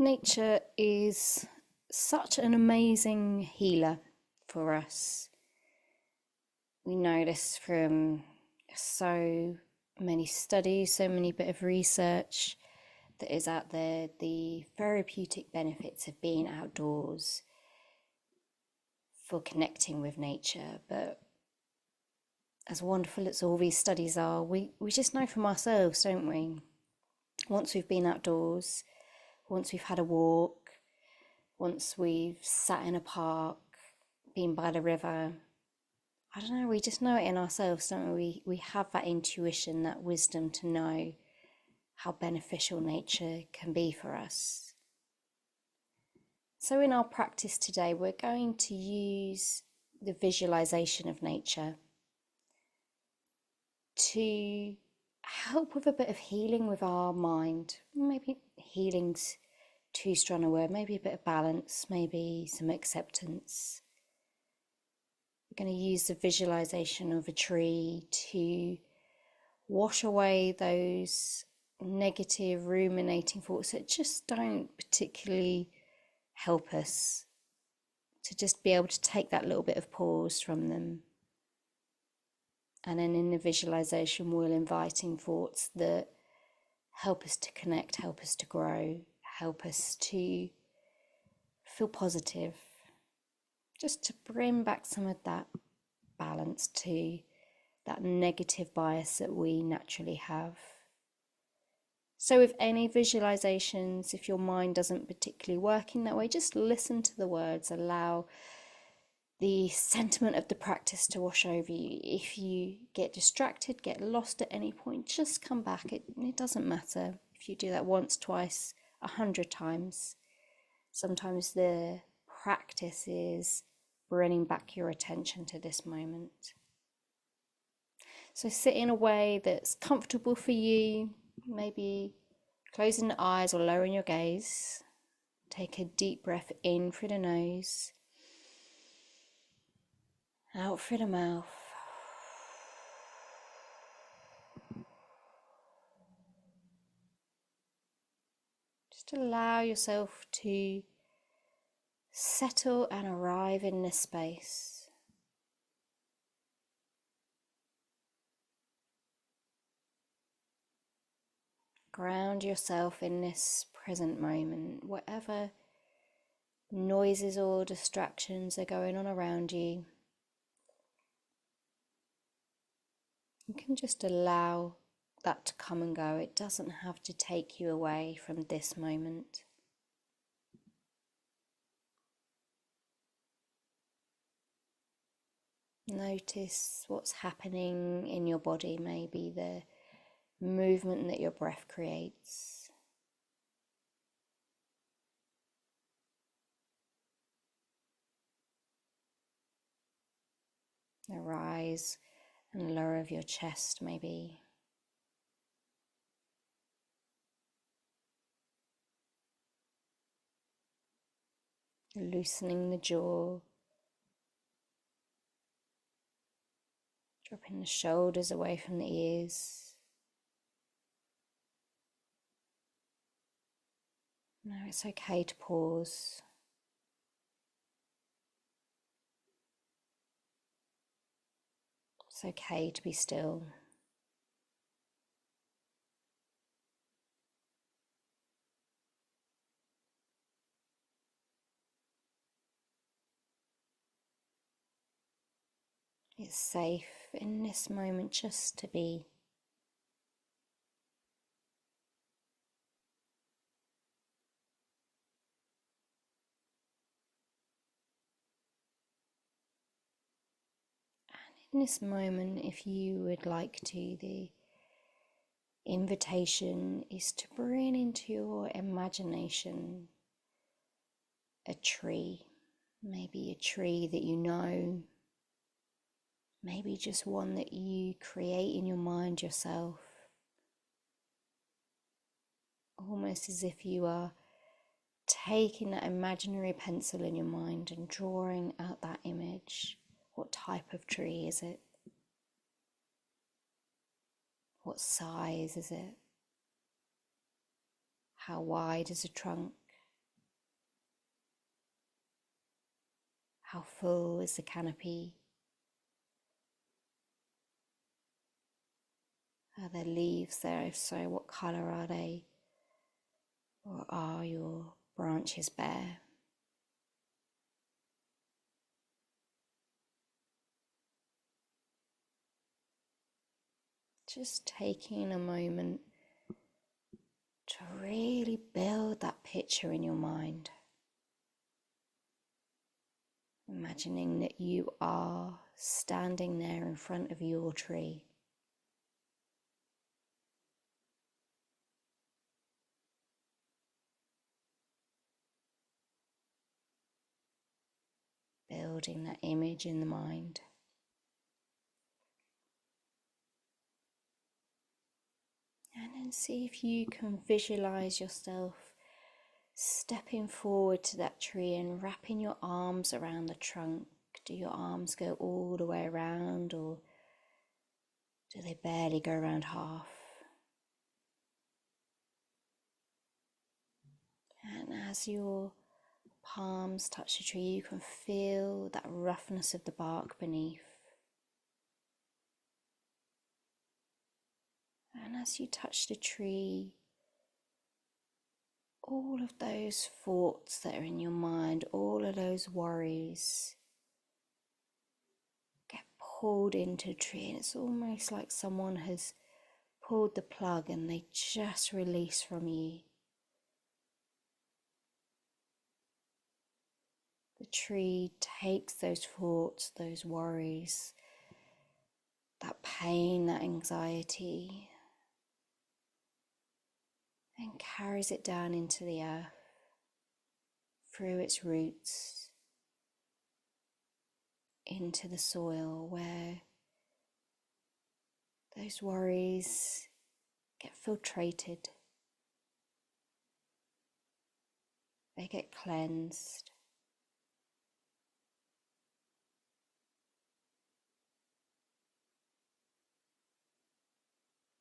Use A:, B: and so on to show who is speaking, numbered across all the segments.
A: Nature is such an amazing healer for us. We know this from so many studies, so many bit of research that is out there, the therapeutic benefits of being outdoors for connecting with nature. But as wonderful as all these studies are, we just know from ourselves, don't we? Once we've been outdoors, once we've had a walk, once we've sat in a park, been by the river, I don't know, we just know it in ourselves, don't we? We have that intuition, that wisdom to know how beneficial nature can be for us. So in our practice today, we're going to use the visualization of nature to help with a bit of healing with our mind. Maybe healing's too strong a word, maybe a bit of balance, maybe some acceptance. We're going to use the visualization of a tree to wash away those negative ruminating thoughts that just don't particularly help us, to just be able to take that little bit of pause from them. And then in the visualization, we'll invite in thoughts that help us to connect, help us to grow, help us to feel positive, just to bring back some of that balance to that negative bias that we naturally have. So with any visualizations, if your mind doesn't particularly work in that way, just listen to the words, allow the sentiment of the practice to wash over you. If you get distracted, get lost at any point, just come back. It doesn't matter if you do that once, twice, 100 times. Sometimes the practice is bringing back your attention to this moment. So sit in a way that's comfortable for you, maybe closing the eyes or lowering your gaze. Take a deep breath in through the nose, out through the mouth. Just allow yourself to settle and arrive in this space. Ground yourself in this present moment, whatever noises or distractions are going on around you. You can just allow that to come and go. It doesn't have to take you away from this moment. Notice what's happening in your body, maybe the movement that your breath creates. The rise and lower of your chest, maybe. Loosening the jaw. Dropping the shoulders away from the ears. Now it's okay to pause. It's okay to be still. It's safe in this moment just to be. In this moment, if you would like to, the invitation is to bring into your imagination a tree, maybe a tree that you know, maybe just one that you create in your mind yourself, almost as if you are taking that imaginary pencil in your mind and drawing out that image. What type of tree is it? What size is it? How wide is the trunk? How full is the canopy? Are there leaves there? If so, what colour are they? Or are your branches bare? Just taking a moment to really build that picture in your mind. Imagining that you are standing there in front of your tree. Building that image in the mind. And then see if you can visualize yourself stepping forward to that tree and wrapping your arms around the trunk. Do your arms go all the way around, or do they barely go around half? And as your palms touch the tree, you can feel that roughness of the bark beneath. And as you touch the tree, all of those thoughts that are in your mind, all of those worries get pulled into the tree, and it's almost like someone has pulled the plug and they just release from you. The tree takes those thoughts, those worries, that pain, that anxiety, and carries it down into the earth, through its roots, into the soil where those worries get filtrated, they get cleansed.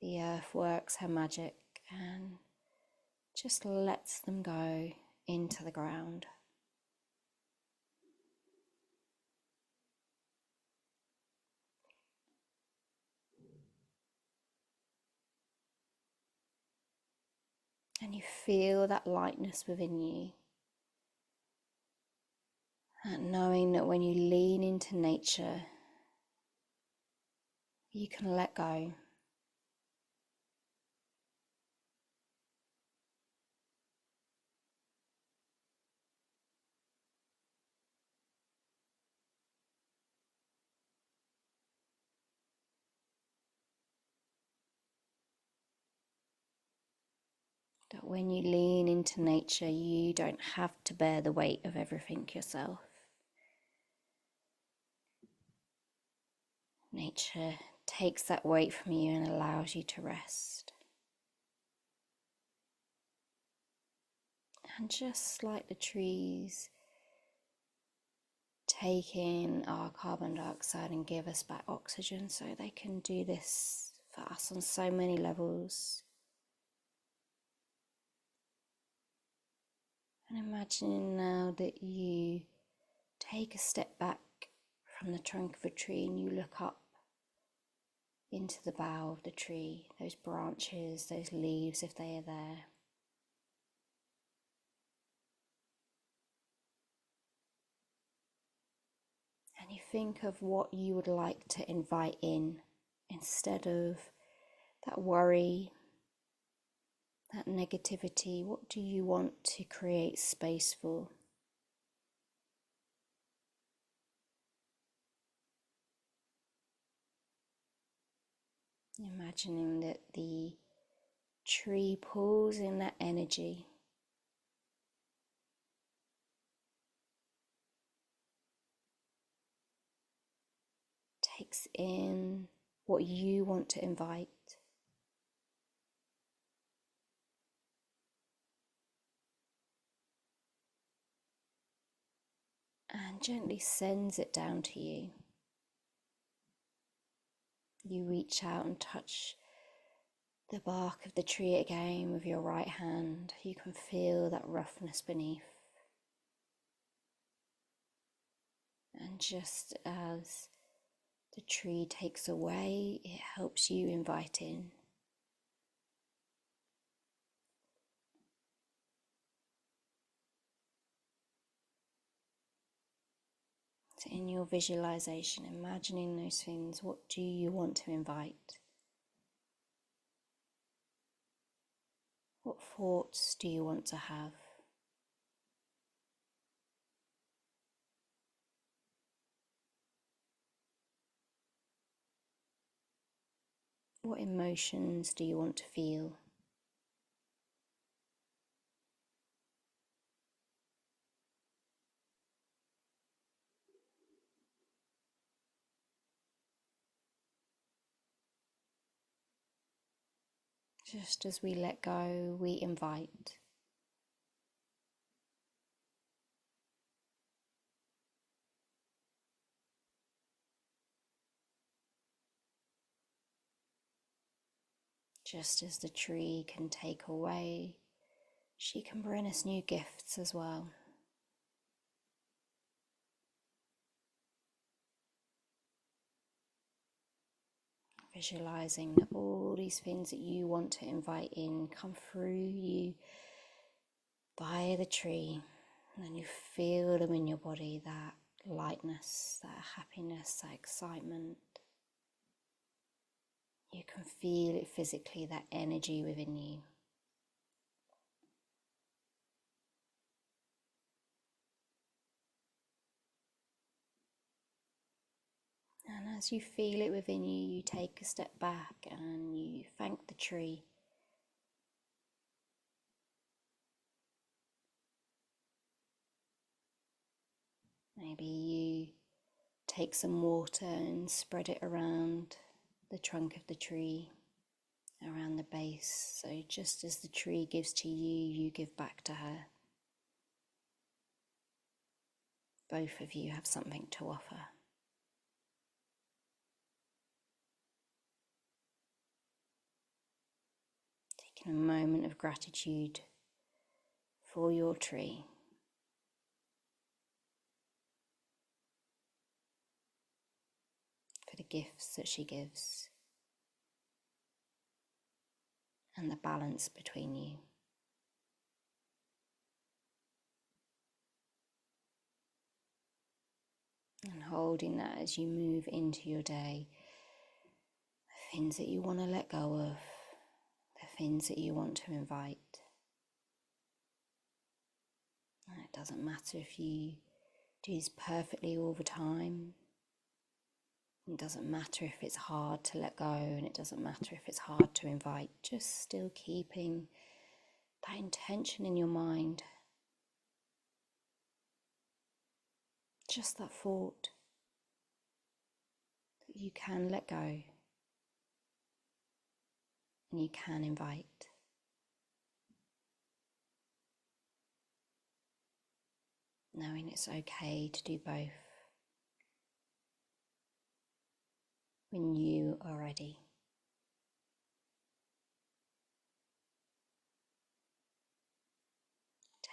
A: The earth works her magic and just lets them go into the ground. And you feel that lightness within you. And knowing that when you lean into nature, you can let go. That when you lean into nature, you don't have to bear the weight of everything yourself. Nature takes that weight from you and allows you to rest. And just like the trees take in our carbon dioxide and give us back oxygen, so they can do this for us on so many levels. And imagining now that you take a step back from the trunk of a tree and you look up into the bough of the tree, those branches, those leaves, if they are there. And you think of what you would like to invite in instead of that worry, that negativity. What do you want to create space for? Imagining that the tree pulls in that energy, takes in what you want to invite, and gently sends it down to you. You reach out and touch the bark of the tree again with your right hand. You can feel that roughness beneath. And just as the tree takes away, it helps you invite in. So in your visualization, imagining those things, what do you want to invite? What thoughts do you want to have? What emotions do you want to feel? Just as we let go, we invite. Just as the tree can take away, she can bring us new gifts as well. Visualizing that all these things that you want to invite in come through you via the tree, and then you feel them in your body, that lightness, that happiness, that excitement. You can feel it physically, that energy within you. And as you feel it within you, you take a step back and you thank the tree. Maybe you take some water and spread it around the trunk of the tree, around the base. So just as the tree gives to you, you give back to her. Both of you have something to offer. Taking a moment of gratitude for your tree. For the gifts that she gives. And the balance between you. And holding that as you move into your day. The things that you want to let go of. The things that you want to invite. And it doesn't matter if you do this perfectly all the time. It doesn't matter if it's hard to let go, and it doesn't matter if it's hard to invite. Just still keeping that intention in your mind. Just that thought that you can let go and you can invite. Knowing it's okay to do both when you are ready.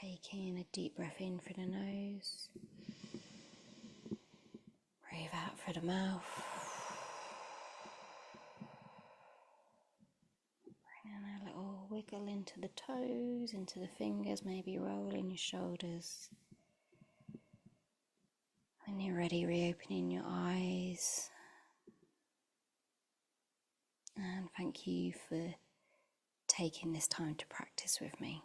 A: Taking a deep breath in through the nose. Breathe out through the mouth. Bring in a little wiggle into the toes, into the fingers, maybe rolling your shoulders. When you're ready, reopening your eyes. And thank you for taking this time to practice with me.